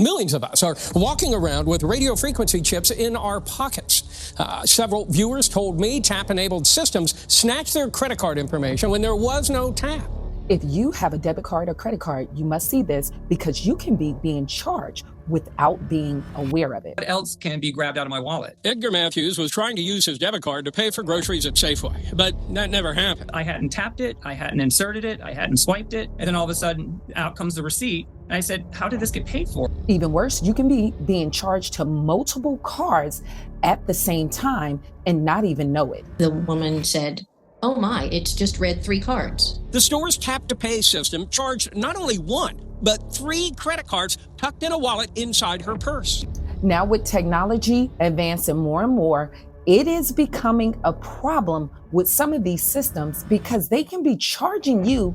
Millions of us are walking around with radio frequency chips in our pockets. Several viewers told me tap-enabled systems snatched their credit card information when there was no tap. If you have a debit card or credit card, you must see this because you can be being charged without being aware of it. What else can be grabbed out of my wallet? Edgar Matthews was trying to use his debit card to pay for groceries at Safeway, but that never happened. I hadn't tapped it, I hadn't inserted it, I hadn't swiped it, and then all of a sudden, out comes the receipt. And I said, how did this get paid for? Even worse, you can be being charged to multiple cards at the same time and not even know it. The woman said, "Oh my, it's just read 3 cards." The store's tap-to-pay system charged not only one, but 3 credit cards tucked in a wallet inside her purse. Now with technology advancing more and more, it is becoming a problem with some of these systems because they can be charging you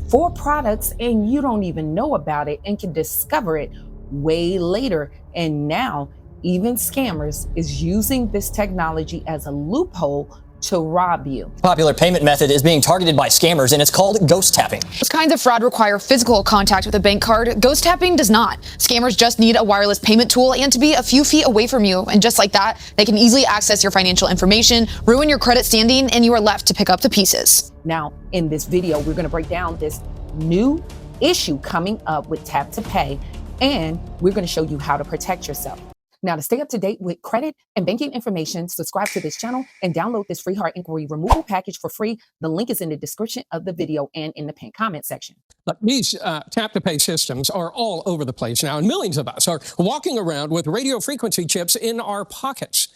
for products and you don't even know about it and can discover it way later. And now even scammers is using this technology as a loophole to rob you. Popular payment method is being targeted by scammers, and it's called ghost tapping. Those kinds of fraud require physical contact with a bank card. Ghost tapping does not. Scammers just need a wireless payment tool and to be a few feet away from you. And just like that, they can easily access your financial information, ruin your credit standing, and you are left to pick up the pieces. Now, in this video, we're going to break down this new issue coming up with Tap to Pay, and we're going to show you how to protect yourself. Now, to stay up to date with credit and banking information, subscribe to this channel and download this free heart inquiry removal package for free. The link is in the description of the video and in the pinned comment section. Look, these tap-to-pay systems are all over the place now, and millions of us are walking around with radio frequency chips in our pockets.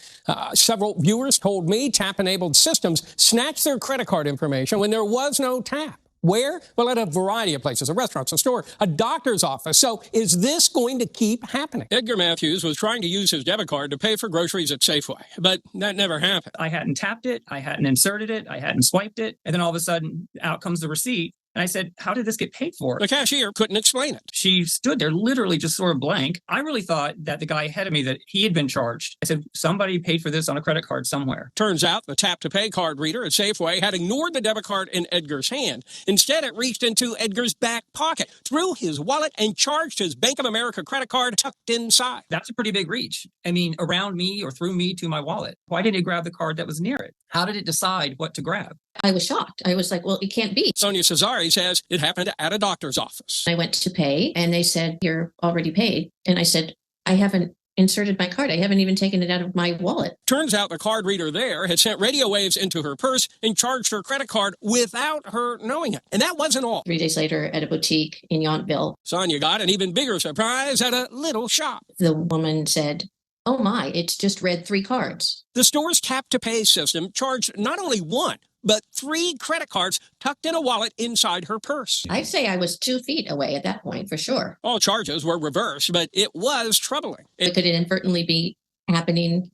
Several viewers told me tap-enabled systems snatched their credit card information when there was no tap. Where? Well, at a variety of places, a restaurant, a store, a doctor's office. So is this going to keep happening? Edgar Matthews was trying to use his debit card to pay for groceries at Safeway, but that never happened. I hadn't tapped it, I hadn't inserted it, I hadn't swiped it, and then all of a sudden, out comes the receipt. And I said, how did this get paid for? The cashier couldn't explain it. She stood there literally just sort of blank. I really thought that the guy ahead of me, that he had been charged. I said, somebody paid for this on a credit card somewhere. Turns out the tap-to-pay card reader at Safeway had ignored the debit card in Edgar's hand. Instead, it reached into Edgar's back pocket, threw his wallet, and charged his Bank of America credit card tucked inside. That's a pretty big reach. I mean, around me or through me to my wallet. Why didn't it grab the card that was near it? How did it decide what to grab? I was shocked. I was like, well, it can't be. Sonia Cesari says it happened at a doctor's office. I went to pay and they said, you're already paid. And I said, I haven't inserted my card. I haven't even taken it out of my wallet. Turns out the card reader there had sent radio waves into her purse and charged her credit card without her knowing it. And that wasn't all. 3 days later at a boutique in Yountville, Sonia got an even bigger surprise at a little shop. the woman said, "Oh my, it's just read 3 cards." The store's tap-to-pay system charged not only one, but 3 credit cards tucked in a wallet inside her purse. I'd say I was 2 feet away at that point for sure. All charges were reversed, but it was troubling. It could inadvertently be happening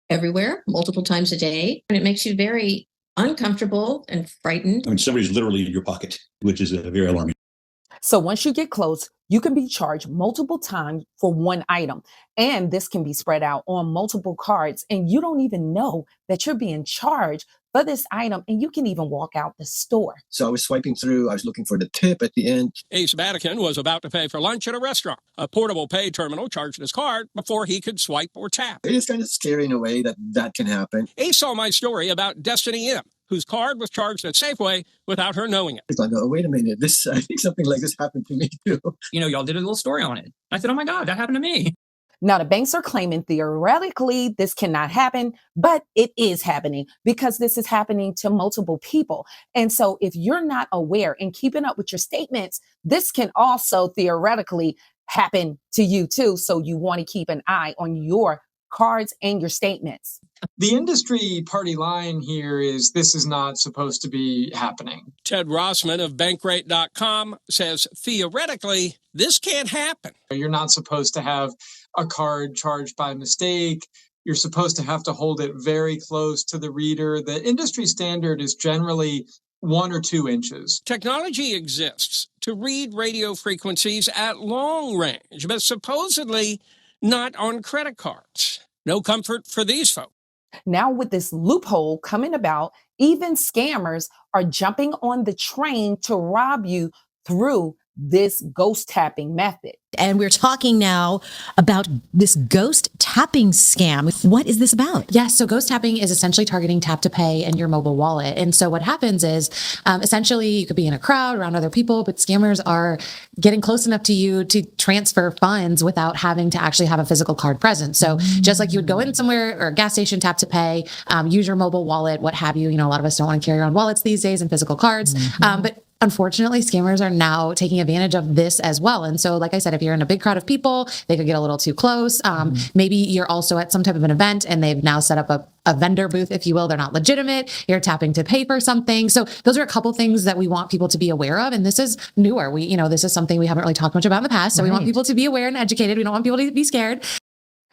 everywhere, multiple times a day. And it makes you very uncomfortable and frightened. I mean, somebody's literally in your pocket, which is very alarming. So once you get close, you can be charged multiple times for one item. And this can be spread out on multiple cards. And you don't even know that you're being charged for this item. And you can even walk out the store. So I was swiping through. I was looking for the tip at the end. Ace Vatican was about to pay for lunch at a restaurant. A portable pay terminal charged his card before he could swipe or tap. It is kind of scary in a way that that can happen. Ace saw my story about Destiny M, whose card was charged at Safeway without her knowing it. It's like, oh, wait a minute. I think something like this happened to me too. You know, y'all did a little story on it. I said, oh my God, that happened to me. Now, the banks are claiming theoretically this cannot happen, but it is happening because this is happening to multiple people. And so if you're not aware and keeping up with your statements, this can also theoretically happen to you too. So you want to keep an eye on your cards and your statements. The industry party line here is this is not supposed to be happening. Ted Rossman of Bankrate.com says theoretically, this can't happen. You're not supposed to have a card charged by mistake. You're supposed to have to hold it very close to the reader. The industry standard is generally 1 or 2 inches. Technology exists to read radio frequencies at long range, but supposedly not on credit cards. No comfort for these folks. Now with this loophole coming about, even scammers are jumping on the train to rob you through this ghost tapping method. And we're talking now about this ghost tapping scam. What is this about? Yes, so ghost tapping is essentially targeting tap to pay and your mobile wallet. And so what happens is essentially you could be in a crowd around other people, but scammers are getting close enough to you to transfer funds without having to actually have a physical card present. So just like you would go in somewhere or a gas station, tap to pay, use your mobile wallet, what have you. You know, a lot of us don't want to carry around wallets these days and physical cards. But unfortunately, scammers are now taking advantage of this as well. And so, like I said, if you're in a big crowd of people, they could get a little too close. Maybe you're also at some type of an event and they've now set up a vendor booth, if you will. They're not legitimate. You're tapping to pay for something. So those are a couple things that we want people to be aware of. And this is newer. This is something we haven't really talked much about in the past. So we want people to be aware and educated. We don't want people to be scared.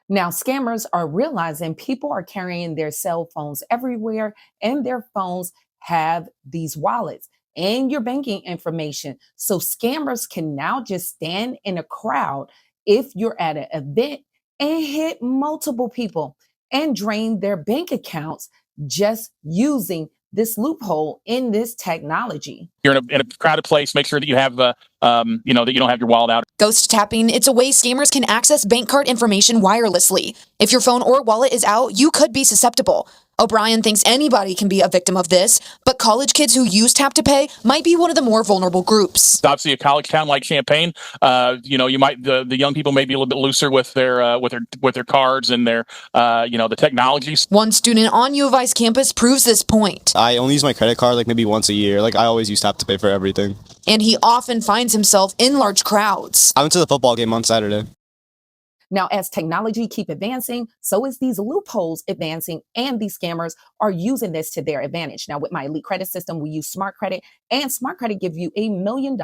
Now, scammers are realizing people are carrying their cell phones everywhere, and their phones have these wallets and your banking information. So scammers can now just stand in a crowd if you're at an event and hit multiple people and drain their bank accounts just using this loophole in this technology. You're in a crowded place, make sure that you have, that you don't have your wallet out. Ghost tapping, it's a way scammers can access bank card information wirelessly. If your phone or wallet is out, you could be susceptible. O'Brien thinks anybody can be a victim of this, but college kids who use Tap to Pay might be one of the more vulnerable groups. Obviously, a college town like Champaign, you might the young people may be a little bit looser with their cards and their the technologies. One student on U of I's campus proves this point. I only use my credit card like maybe once a year. Like I always use Tap to Pay for everything. And he often finds himself in large crowds. I went to the football game on Saturday. Now, as technology keep advancing, so is these loopholes advancing, and these scammers are using this to their advantage. Now, with my Elite Credit System, we use Smart Credit, and Smart Credit gives you $1 million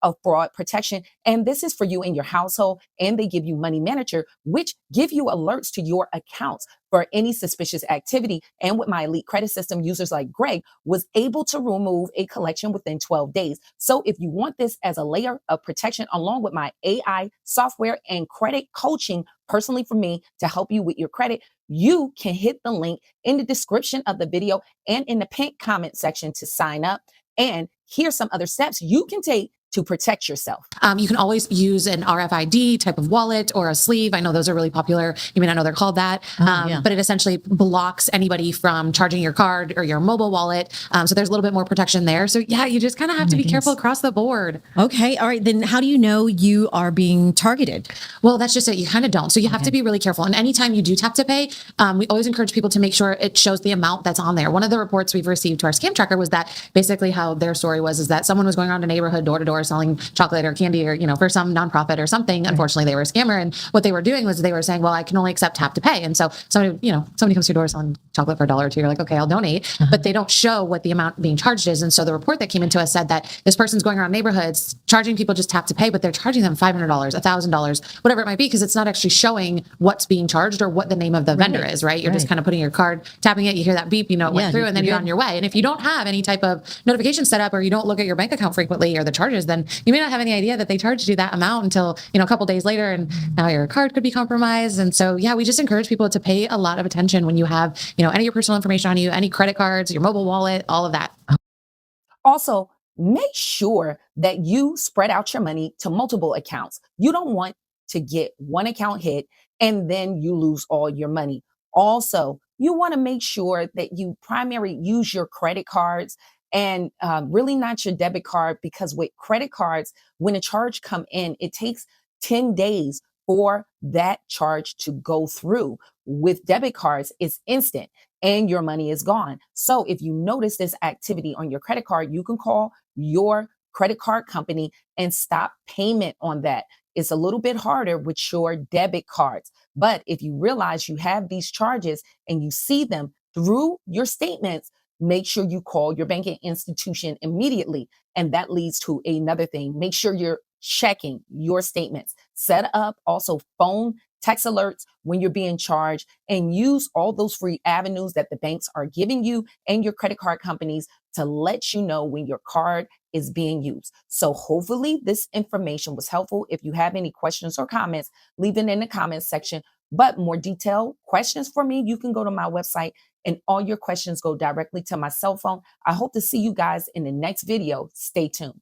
of fraud protection. And this is for you and your household. And they give you Money Manager, which give you alerts to your accounts for any suspicious activity. And with my Elite Credit System, users like Greg was able to remove a collection within 12 days. So if you want this as a layer of protection, along with my AI software and credit coaching personally for me to help you with your credit, you can hit the link in the description of the video and in the pinned comment section to sign up. And here's some other steps you can take to protect yourself. You can always use an RFID type of wallet or a sleeve. I know those are really popular. You may not know they're called that, but it essentially blocks anybody from charging your card or your mobile wallet. So there's a little bit more protection there. So yeah, you just kind of have to be careful across the board. Okay. All right. Then how do you know you are being targeted? Well, that's just it. You kind of don't. So you have to be really careful. And anytime you do Tap to Pay, we always encourage people to make sure it shows the amount that's on there. One of the reports we've received to our scam tracker was that basically how their story was is that someone was going around a neighborhood door to door selling chocolate or candy or, for some nonprofit or something. Unfortunately, they were a scammer. And what they were doing was they were saying, well, I can only accept Tap to Pay. And so somebody comes to your door selling chocolate for $1 or $2. You're like, okay, I'll donate. But they don't show what the amount being charged is. And so the report that came into us said that this person's going around neighborhoods charging people just Tap to Pay, but they're charging them $500, $1,000, whatever it might be, because it's not actually showing what's being charged or what the name of the vendor is, right? You're just kind of putting your card, tapping it, you hear that beep, it went through, and then you're on your way. And if you don't have any type of notification set up or you don't look at your bank account frequently or the charges, then you may not have any idea that they charged you that amount until, a couple days later, and now your card could be compromised. And so, yeah, we just encourage people to pay a lot of attention when you have, any of your personal information on you, any credit cards, your mobile wallet, all of that. Also, make sure that you spread out your money to multiple accounts. You don't want to get one account hit and then you lose all your money. Also, you want to make sure that you primarily use your credit cards and really not your debit card, because with credit cards, when a charge come in, it takes 10 days for that charge to go through. With debit cards, it's instant and your money is gone. So if you notice this activity on your credit card, you can call your credit card company and stop payment on that. It's a little bit harder with your debit cards. But if you realize you have these charges and you see them through your statements, make sure you call your banking institution immediately. And that leads to another thing. Make sure you're checking your statements. Set up also phone text alerts when you're being charged, and use all those free avenues that the banks are giving you and your credit card companies to let you know when your card is being used. So hopefully this information was helpful. If you have any questions or comments, leave it in the comments section. But more detailed questions for me, you can go to my website and all your questions go directly to my cell phone. I hope to see you guys in the next video. Stay tuned.